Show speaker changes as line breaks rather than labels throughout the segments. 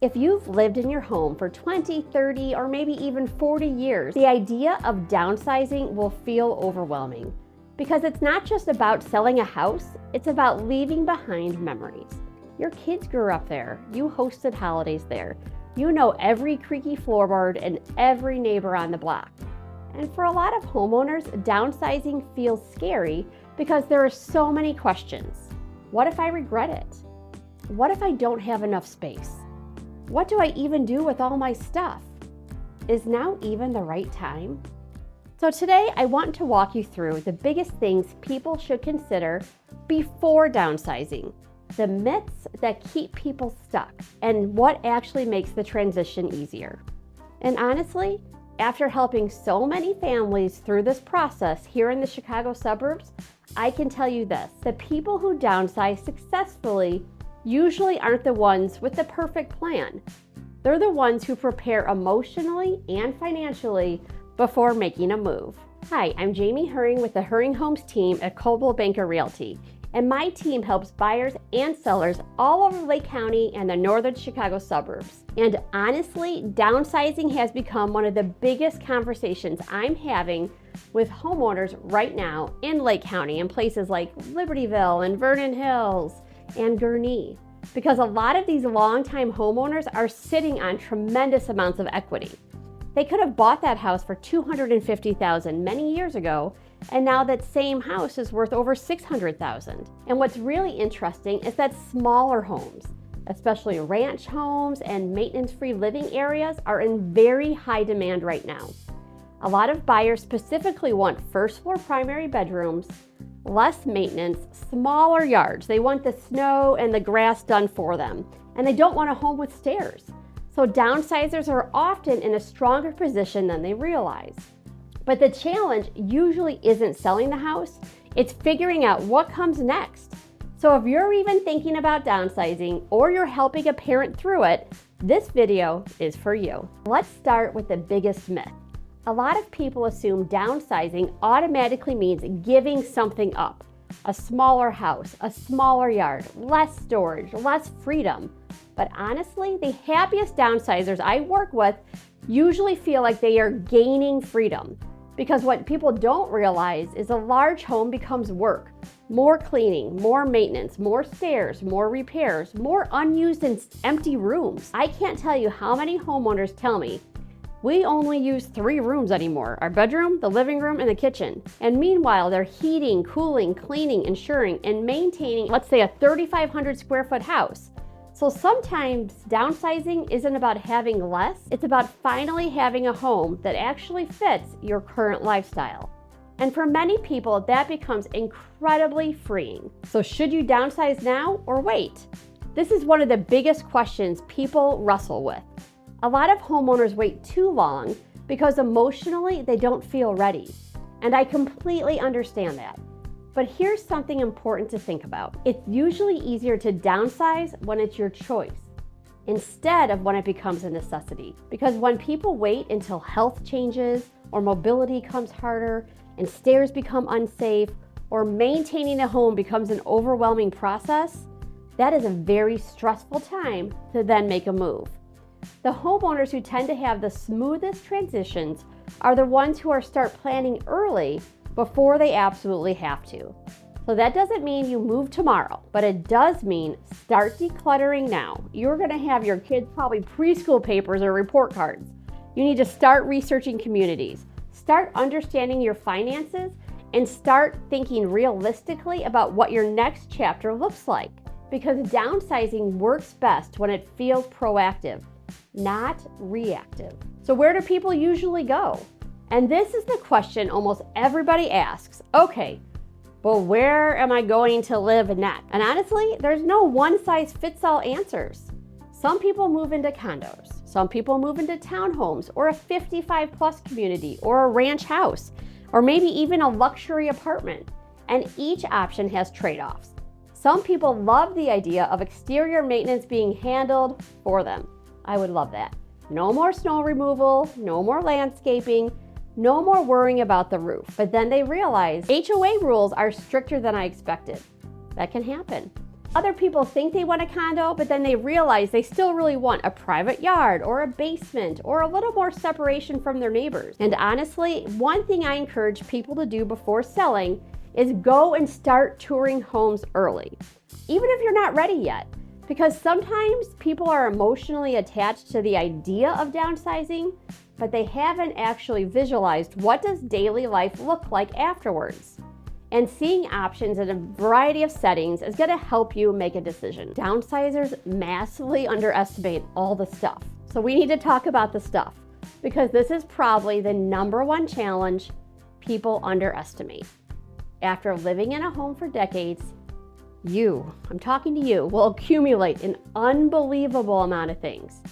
If you've lived in your home for 20, 30, or maybe even 40 years, the idea of downsizing will feel overwhelming because it's not just about selling a house, it's about leaving behind memories. Your kids grew up there, you hosted holidays there, you know every creaky floorboard and every neighbor on the block. And for a lot of homeowners, downsizing feels scary because there are so many questions. What if I regret it? What if I don't have enough space? What do I even do with all my stuff? Is now even the right time? So today I want to walk you through the biggest things people should consider before downsizing, the myths that keep people stuck, and what actually makes the transition easier. And honestly, after helping so many families through this process here in the Chicago suburbs, I can tell you this: the people who downsize successfully usually aren't the ones with the perfect plan. They're the ones who prepare emotionally and financially before making a move. Hi, I'm Jamie Herring with the Herring Homes team at Coldwell Banker Realty, and my team helps buyers and sellers all over Lake County and the northern Chicago suburbs. And honestly, downsizing has become one of the biggest conversations I'm having with homeowners right now in Lake County in places like Libertyville and Vernon Hills and Gurnee, because a lot of these longtime homeowners are sitting on tremendous amounts of equity. They could have bought that house for $250,000 many years ago, and now that same house is worth over $600,000. And what's really interesting is that smaller homes, especially ranch homes and maintenance-free living areas, are in very high demand right now. A lot of buyers specifically want first floor primary bedrooms, less maintenance, smaller yards. They want the snow and the grass done for them, and they don't want a home with stairs. So downsizers are often in a stronger position than they realize. But the challenge usually isn't selling the house, it's figuring out what comes next. So if you're even thinking about downsizing or you're helping a parent through it, this video is for you. Let's start with the biggest myth. A lot of people assume downsizing automatically means giving something up. A smaller house, a smaller yard, less storage, less freedom. But honestly, the happiest downsizers I work with usually feel like they are gaining freedom. Because what people don't realize is a large home becomes work. More cleaning, more maintenance, more stairs, more repairs, more unused and empty rooms. I can't tell you how many homeowners tell me, we only use 3 rooms anymore: our bedroom, the living room, and the kitchen. And meanwhile, they're heating, cooling, cleaning, insuring, and maintaining, let's say, a 3,500 square foot house. So sometimes downsizing isn't about having less, it's about finally having a home that actually fits your current lifestyle. And for many people, that becomes incredibly freeing. So should you downsize now or wait? This is one of the biggest questions people wrestle with. A lot of homeowners wait too long because emotionally they don't feel ready. And I completely understand that. But here's something important to think about. It's usually easier to downsize when it's your choice, instead of when it becomes a necessity. Because when people wait until health changes, or mobility comes harder, and stairs become unsafe, or maintaining a home becomes an overwhelming process, that is a very stressful time to then make a move. The homeowners who tend to have the smoothest transitions are the ones who start planning early before they absolutely have to. So that doesn't mean you move tomorrow, but it does mean start decluttering now. You're gonna have your kids probably preschool papers or report cards. You need to start researching communities, start understanding your finances, and start thinking realistically about what your next chapter looks like. Because downsizing works best when it feels proactive, not reactive. So where do people usually go? And this is the question almost everybody asks. Okay, but where am I going to live next? And honestly, there's no one-size-fits-all answers. Some people move into condos. Some people move into townhomes or a 55-plus community or a ranch house, or maybe even a luxury apartment. And each option has trade-offs. Some people love the idea of exterior maintenance being handled for them. I would love that. No more snow removal, no more landscaping, no more worrying about the roof. But then they realize HOA rules are stricter than I expected. That can happen. Other people think they want a condo, but then they realize they still really want a private yard or a basement or a little more separation from their neighbors. And honestly, one thing I encourage people to do before selling is go and start touring homes early, even if you're not ready yet. Because sometimes people are emotionally attached to the idea of downsizing, but they haven't actually visualized what does daily life look like afterwards. And seeing options in a variety of settings is going to help you make a decision. Downsizers massively underestimate all the stuff. So we need to talk about the stuff, because this is probably the number one challenge people underestimate. After living in a home for decades, I'm talking to you, will accumulate an unbelievable amount of things.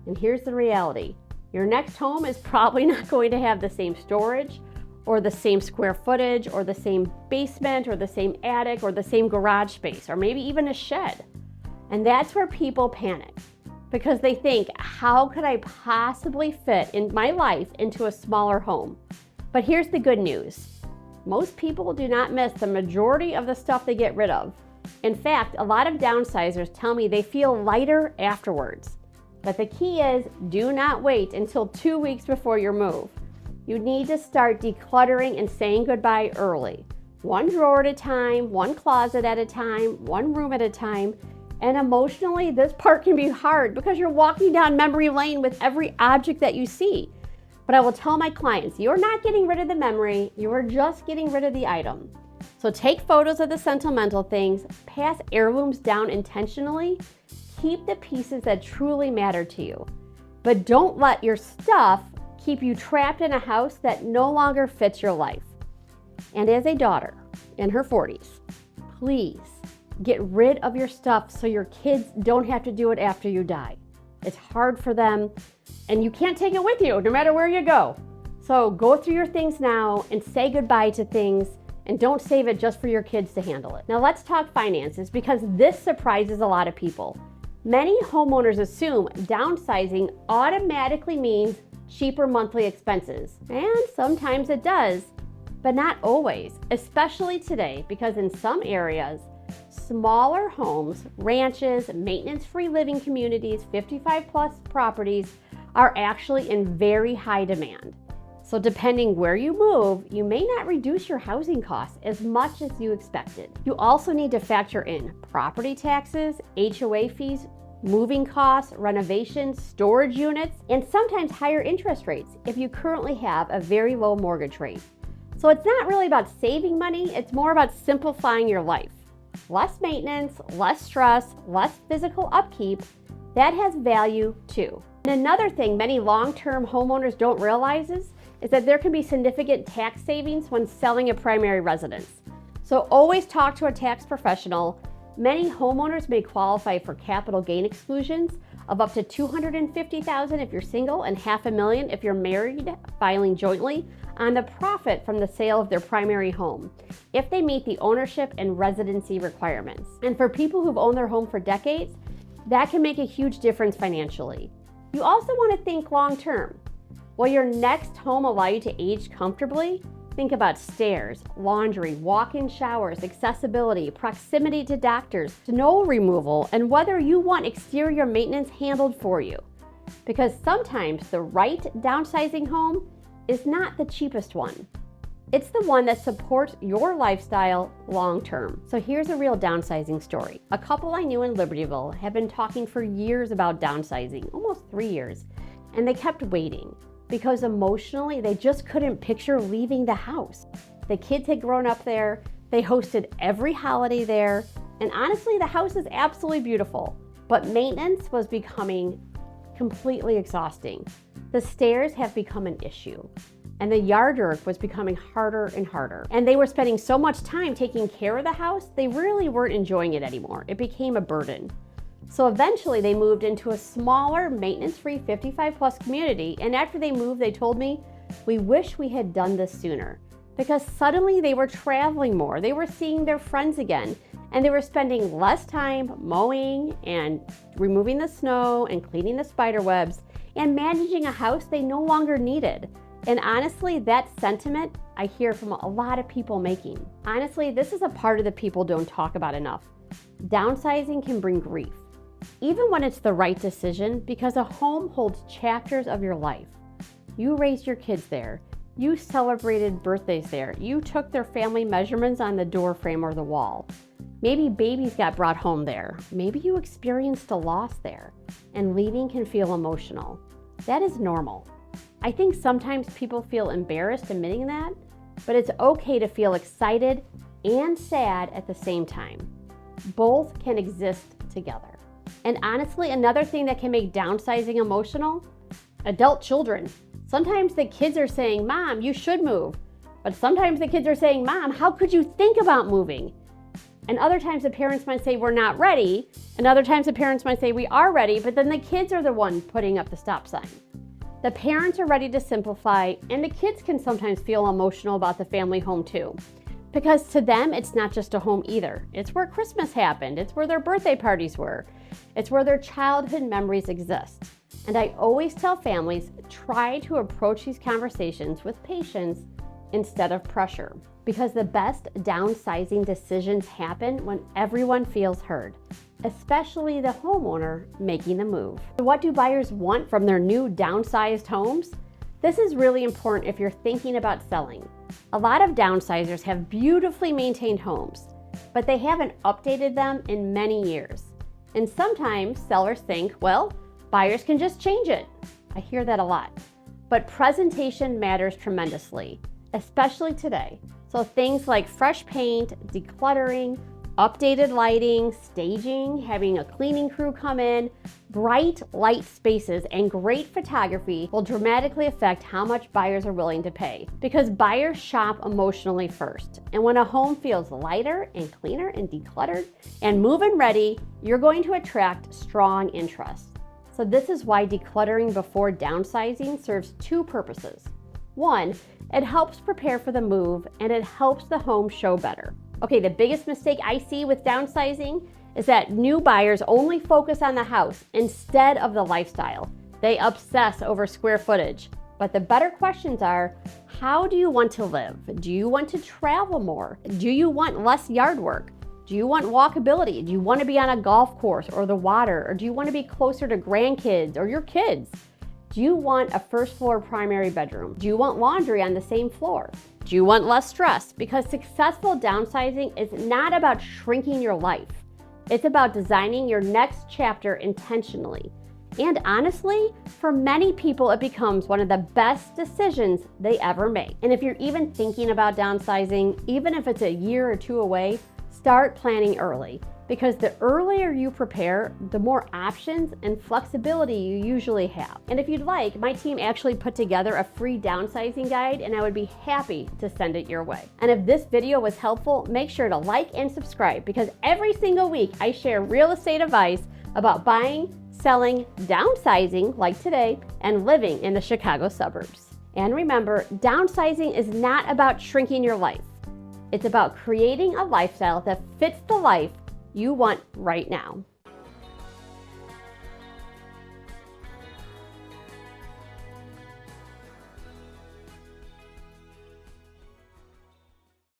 And here's the reality. Your next home is probably not going to have the same storage or the same square footage or the same basement or the same attic or the same garage space or maybe even a shed. And that's where people panic, because they think, how could I possibly fit in my life into a smaller home? But here's the good news. Most people do not miss the majority of the stuff they get rid of. In fact, a lot of downsizers tell me they feel lighter afterwards. But the key is, do not wait until 2 weeks before your move. You need to start decluttering and saying goodbye early. One drawer at a time, one closet at a time, one room at a time. And emotionally, this part can be hard because you're walking down memory lane with every object that you see. But I will tell my clients, you're not getting rid of the memory, you are just getting rid of the item. So take photos of the sentimental things, pass heirlooms down intentionally, keep the pieces that truly matter to you. But don't let your stuff keep you trapped in a house that no longer fits your life. And as a daughter in her 40s, please get rid of your stuff so your kids don't have to do it after you die. It's hard for them, and you can't take it with you no matter where you go. So go through your things now and say goodbye to things, and don't save it just for your kids to handle it. Now let's talk finances, because this surprises a lot of people. Many homeowners assume downsizing automatically means cheaper monthly expenses, and sometimes it does, but not always, especially today, because in some areas, smaller homes, ranches, maintenance-free living communities, 55+ properties are actually in very high demand. So depending where you move, you may not reduce your housing costs as much as you expected. You also need to factor in property taxes, HOA fees, moving costs, renovations, storage units, and sometimes higher interest rates if you currently have a very low mortgage rate. So it's not really about saving money, it's more about simplifying your life. Less maintenance, less stress, less physical upkeep, that has value too. And another thing many long-term homeowners don't realize is that there can be significant tax savings when selling a primary residence. So always talk to a tax professional. Many homeowners may qualify for capital gain exclusions of up to $250,000 if you're single and $500,000 if you're married, filing jointly on the profit from the sale of their primary home, if they meet the ownership and residency requirements. And for people who've owned their home for decades, that can make a huge difference financially. You also want to think long-term. Will your next home allow you to age comfortably? Think about stairs, laundry, walk-in showers, accessibility, proximity to doctors, snow removal, and whether you want exterior maintenance handled for you. Because sometimes the right downsizing home is not the cheapest one. It's the one that supports your lifestyle long-term. So here's a real downsizing story. A couple I knew in Libertyville have been talking for years about downsizing, almost 3 years, and they kept waiting because emotionally they just couldn't picture leaving the house. The kids had grown up there, they hosted every holiday there, and honestly the house is absolutely beautiful, but maintenance was becoming completely exhausting. The stairs have become an issue, and the yard work was becoming harder and harder. And they were spending so much time taking care of the house, they really weren't enjoying it anymore. It became a burden. So eventually they moved into a smaller, maintenance-free 55+ community, and after they moved, they told me, we wish we had done this sooner, because suddenly they were traveling more, they were seeing their friends again, and they were spending less time mowing and removing the snow and cleaning the spider webs and managing a house they no longer needed. And honestly, that sentiment I hear from a lot of people making. Honestly, this is a part of the people don't talk about enough. downsizing can bring grief, even when it's the right decision, because a home holds chapters of your life. You raised your kids there. You celebrated birthdays there. You took their family measurements on the door frame or the wall. Maybe babies got brought home there. Maybe you experienced a loss there, and leaving can feel emotional. That is normal. I think sometimes people feel embarrassed admitting that, but it's okay to feel excited and sad at the same time. Both can exist together. And honestly, another thing that can make downsizing emotional, adult children. Sometimes the kids are saying, "Mom, you should move." But sometimes the kids are saying, "Mom, how could you think about moving?" And other times the parents might say, "We're not ready." And other times the parents might say, "We are ready," but then the kids are the one putting up the stop sign. The parents are ready to simplify, and the kids can sometimes feel emotional about the family home too. Because to them, it's not just a home either. It's where Christmas happened. It's where their birthday parties were. It's where their childhood memories exist. And I always tell families, try to approach these conversations with patience instead of pressure. Because the best downsizing decisions happen when everyone feels heard, especially the homeowner making the move. What do buyers want from their new downsized homes? This is really important if you're thinking about selling. A lot of downsizers have beautifully maintained homes, but they haven't updated them in many years. And sometimes sellers think, well, buyers can just change it. I hear that a lot. But presentation matters tremendously, especially today. So things like fresh paint, decluttering, updated lighting, staging, having a cleaning crew come in, bright light spaces, and great photography will dramatically affect how much buyers are willing to pay. Because buyers shop emotionally first. And when a home feels lighter and cleaner and decluttered and move-in ready, you're going to attract strong interest. So this is why decluttering before downsizing serves two purposes. One, it helps prepare for the move, and it helps the home show better. Okay, the biggest mistake I see with downsizing is that new buyers only focus on the house instead of the lifestyle. They obsess over square footage. But the better questions are, how do you want to live? Do you want to travel more? Do you want less yard work? Do you want walkability? Do you want to be on a golf course or the water? Or do you want to be closer to grandkids or your kids? Do you want a first floor primary bedroom? Do you want laundry on the same floor? Do you want less stress? Because successful downsizing is not about shrinking your life. It's about designing your next chapter intentionally. And honestly, for many people, it becomes one of the best decisions they ever make. And if you're even thinking about downsizing, even if it's a year or two away, start planning early. Because the earlier you prepare, the more options and flexibility you usually have. And if you'd like, my team actually put together a free downsizing guide, and I would be happy to send it your way. And if this video was helpful, make sure to like and subscribe, because every single week I share real estate advice about buying, selling, downsizing like today, and living in the Chicago suburbs. And remember, downsizing is not about shrinking your life. It's about creating a lifestyle that fits the life you want right now.